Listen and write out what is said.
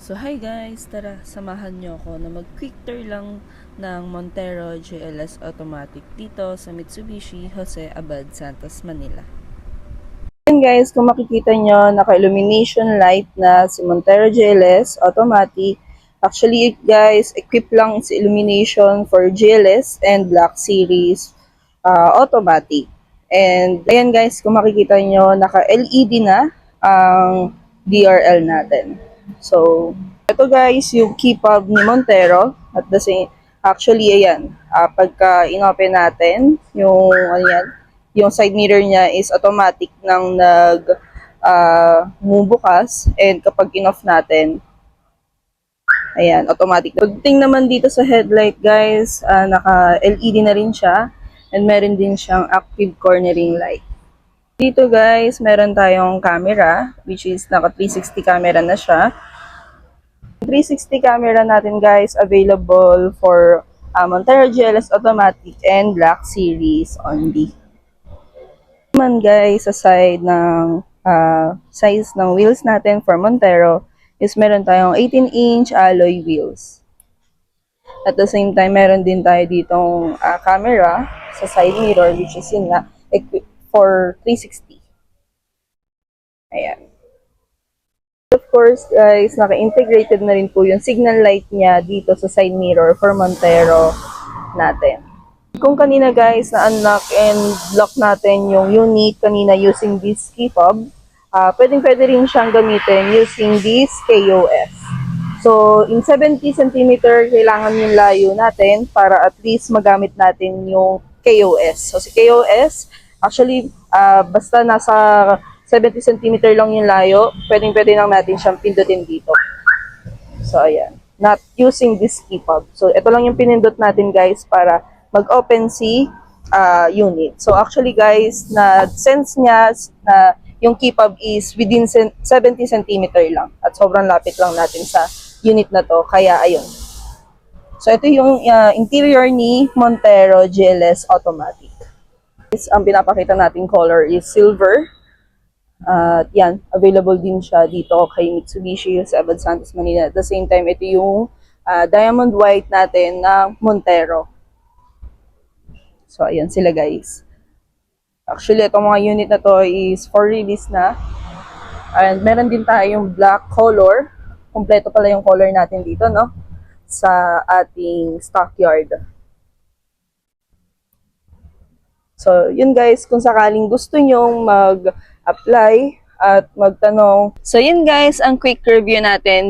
So hi guys, tara samahan nyo ako na mag-quick tour lang ng Montero GLS Automatic dito sa Mitsubishi Jose Abad, Santos, Manila. Yan guys, kung makikita nyo, naka-illumination light na si Montero GLS Automatic. Actually guys, equip lang sa illumination for GLS and Black Series Automatic. And ayan guys, kung makikita nyo, naka-LED na ang DRL natin. So, ito guys, yung key fob ni Montero. At the same, actually, ayan, pagka in-open natin, yung, ayan, yung side mirror niya is automatic nang bumubukas. And kapag in-off natin, ayan, automatic. Pagdating naman dito sa headlight guys, naka-LED na rin siya. And meron din siyang active cornering light. Dito guys, meron tayong camera, which is naka 360 camera na siya. 360 camera natin guys, available for Montero GLS Automatic and Black Series only. Naman guys, sa side ng size ng wheels natin for Montero is meron tayong 18-inch alloy wheels. At the same time, meron din tayo ditong camera sa side mirror, which is yun nga, equipped for 360. Ayan. Of course, guys, naka-integrated na rin po yung signal light niya dito sa side mirror for Montero natin. Kung kanina guys, na-unlock and lock natin yung unit kanina using this key fob, pwede rin siyang gamitin using this KOS. So, in 70 cm, kailangan yung layo natin para at least magamit natin yung KOS. So, si KOS, actually, basta nasa 70 cm lang yung layo, pwede lang natin siyang pindutin dito. So, ayan. Not using this key fob. So, ito lang yung pinindot natin, guys, para mag-open si unit. So, actually, guys, na-sense niya na yung key fob is within 70 cm lang. At sobrang lapit lang natin sa unit na to. Kaya, ayun. So, ito yung interior ni Montero GLS Automatic. Ang pinapakita nating color is silver. At yan, available din siya dito kay Mitsubishi sa Abad, Santos, Manila. At the same time, ito yung diamond white natin na Montero. So, ayan sila guys. Actually, itong mga unit na to is for release na. And meron din tayong black color. Kompleto pala yung color natin dito, no? Sa ating stockyard. So, yun guys, kung sakaling gusto nyong mag-apply at magtanong. So, yun guys, ang quick review natin